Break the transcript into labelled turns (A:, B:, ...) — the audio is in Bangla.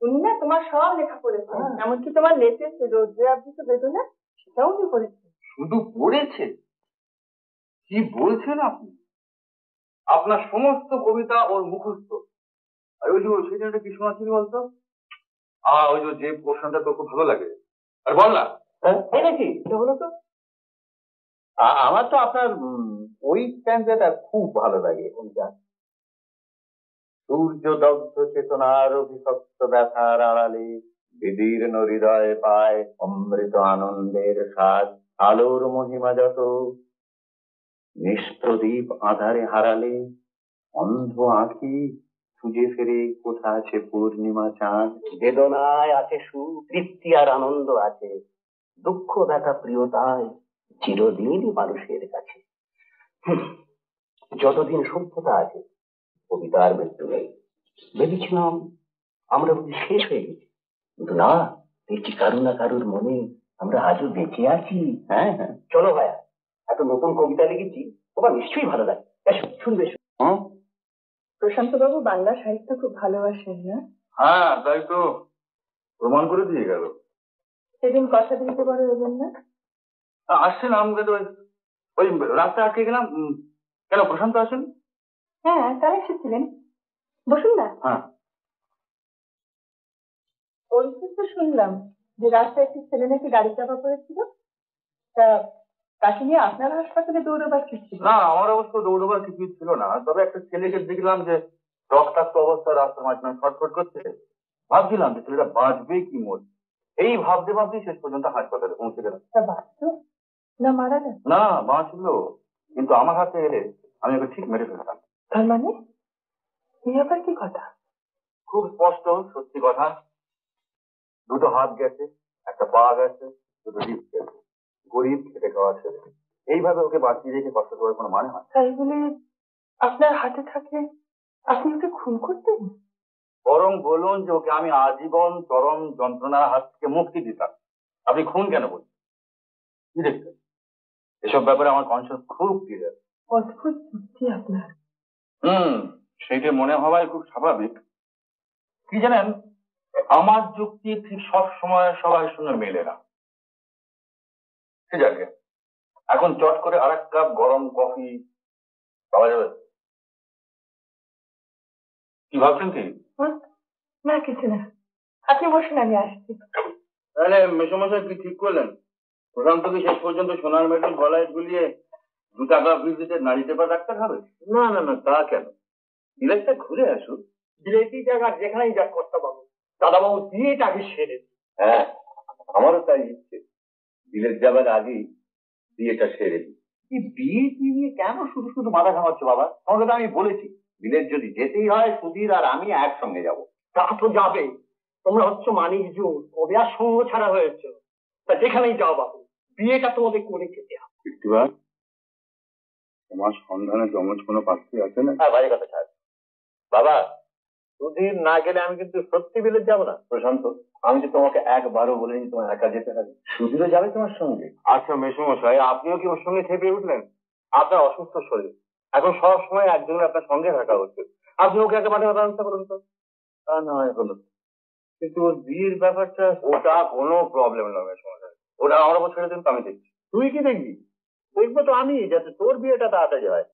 A: উনি না তোমার সব লেখা পড়েছেন, এমনকি তোমার লেটেস্ট রোদ্রে আবৃত বেদনা সেটাও উনি পড়েছেন।
B: শুধু পড়েছে? কি বলছেন আপনি? আপনার সমস্ত কবিতা ওর মুখস্থ। আর ওই যে সেটা কি শোনাচ্ছিল বলতো? ওই যে পোর্শনটা তোর খুব ভালো লাগে, আর বল না।
C: তাই নাকি? বলো তো। আমার তো আপনার ওই স্ট্যান্ডটা খুব ভালো লাগে। কোনটা? সূর্য দগ্ধ চেতনার অভিশপ্ত ব্যথার আড়ালে বিদীর্ণ হৃদয়ে পায় অমৃত আনন্দের স্বাদ। আলোর মহিমা যত নিষ্প্রদীপ আধারে হারালে অন্ধ আঁখি খুঁজে ফেরে কোথা আছে পূর্ণিমা চাঁদ। বেদনায় আছে সুখ, তৃপ্তি আর আনন্দ আছে, দুঃখ ব্যথা প্রিয়তায় চিরদিনই মানুষের কাছে। যতদিন সভ্যতা আছে কবিতার মৃত্যু নেই। ভেবেছিলাম আমরা বুঝি শেষ হয়ে গেছি, কিন্তু না, দেখছি কারো না কারোর মনে আমরা আজও বেঁচে আছি। হ্যাঁ হ্যাঁ, চলো ভাইয়া, এত নতুন কবিতা লিখেছি, তোমার নিশ্চয়ই ভালো লাগে, শুনবে।
A: প্রশান্ত বাবু বাংলা সাহিত্য খুব ভালোবাসেন না?
B: হ্যাঁ, তাই তো প্রমাণ করে দিয়ে গেল।
A: সেদিন কথা দিতে পারো এলেন না?
B: আসছেন আমাকে তো ওই রাস্তায় আটকে গেলাম। কেন প্রশান্ত আসেন?
A: হ্যাঁ, তারা এসেছিলেন। বসুন না।
B: হ্যাঁ,
A: ওই তো শুনলাম যে রাস্তায় একটি ছেলে নাকি গাড়ি চাপা পড়েছিল, তা তাকে নিয়ে আপনার হাসপাতালে দৌড়বার কি ছিল?
B: না, আমার অবশ্য দৌড়বার কিছু ছিল না, তবে একটা ছেলেকে দেখলাম যে রক্তাক্ত অবস্থায় রাস্তার মাঝখানে ছটফট করছে। ভাবছিলাম যে ছেলেটা বাঁচবে কি মরবে, এই ভাবতে ভাবতেই শেষ পর্যন্ত হাসপাতালে পৌঁছে গেলাম।
A: তা বাঁচতো না মারা গেল?
B: না, বাঁচলো, কিন্তু আমার হাতে এলে আমি ওকে ঠিক মেরে ফেলতাম।
A: তার মানে এই আবার কি কথা?
B: খুব স্পষ্ট সত্যি কথা, দুটো হাত গেছে, একটা পা গেছে, দুটো ডিপ গেছে। গরিব, খেটে খাওয়া ছেলে, এইভাবে ওকে বাঁচিয়ে রেখে কষ্ট করার কোনো মানে হয়?
A: তাই বলে আপনার হাতে থাকলে আপনি ওকে খুন করতেন?
B: বরং বলুন যে ওকে আমি আজীবন চরম যন্ত্রণার হাত থেকে মুক্তি দিতাম। আপনি খুন কেন বলছেন? কি দেখছেন? এসব ব্যাপারে আমার কনসিয়াস খুব ক্লিয়ার।
A: অদ্ভুত বুদ্ধি আপনার।
B: সেইটা মনে হওয়াই খুব স্বাভাবিক। কি জানেন, আমার যুক্তি ঠিক সব সময় সবার সঙ্গে মেলে না। ঠিক আছে, এখন চট করে আরেক কাপ গরম কফি পাওয়া যাবে? কি ভাবছেন কি?
A: না, কিছু না, আপনি বসুন, আমি আসছি।
B: তাহলে মেসোমশাই কি ঠিক করলেন? প্রশান্ত কি শেষ পর্যন্ত সোনার মেডেল গলায় ঝুলিয়ে 2 টাকা ভিজিটে নারী টেপা ডাক্তার হবে?
C: না না না, তা কেন? বিলেতটা ঘুরে আসুক, বিলেতি জায়গা যেখানেই যাক কর্তা বাবু, দাদাবাবু বিয়েটা আগে সেরে। হ্যাঁ, আমারও তাই ইচ্ছে, বিলেত যাবার আগেই বিয়েটা সেরে দিই। বিয়ে নিয়ে কেন শুধু শুধু মাথা ঘামাচ্ছ বাবা? তোমাকে তো আমি বলেছি বিলেত যদি যেতেই হয় সুধীর আর আমি একসঙ্গে যাব। তা তো যাবে, তোমরা হচ্ছে মানিক জোর, কবে আর সঙ্গ ছাড়া হয়েছে, তা যেখানেই যাও বাবু বিয়েটা তোমাদের করে যেতে হবে।
B: তোমার সন্ধানে জমজ কোনো পাত্রী আছে না?
C: হ্যাঁ, বাজে কথা ছাড় বাবা, সুধীর না গেলে আমি কিন্তু সত্যি বিলেত যাবো না। প্রশান্ত, আমি তো তোমাকে একবারও বলিনি তোমার একা যেতে হবে, সুধীরও যাবে তোমার সঙ্গে।
B: আচ্ছা মেসোমশাই, আপনিও কি ওর সঙ্গে খেপে উঠলেন? আপনার অসুস্থ শরীর, এখন সব সময় একজনের আপনার সঙ্গে থাকা উচিত। আপনি ওকে একে পাঠানোর ব্যবস্থা করুন তো।
C: তা নয় হলো,
B: কিন্তু ওর বিয়ের ব্যাপারটা, ওটা কোনো প্রবলেম নয় মেসোমশাই, ওটা আমার উপর ছেড়ে দিন, তো আমি দেখছি।
C: তুই কি দেখবি? দেখবো তো আমি, যাতে তোর বিয়েটা তাড়াতাড়ি হয়।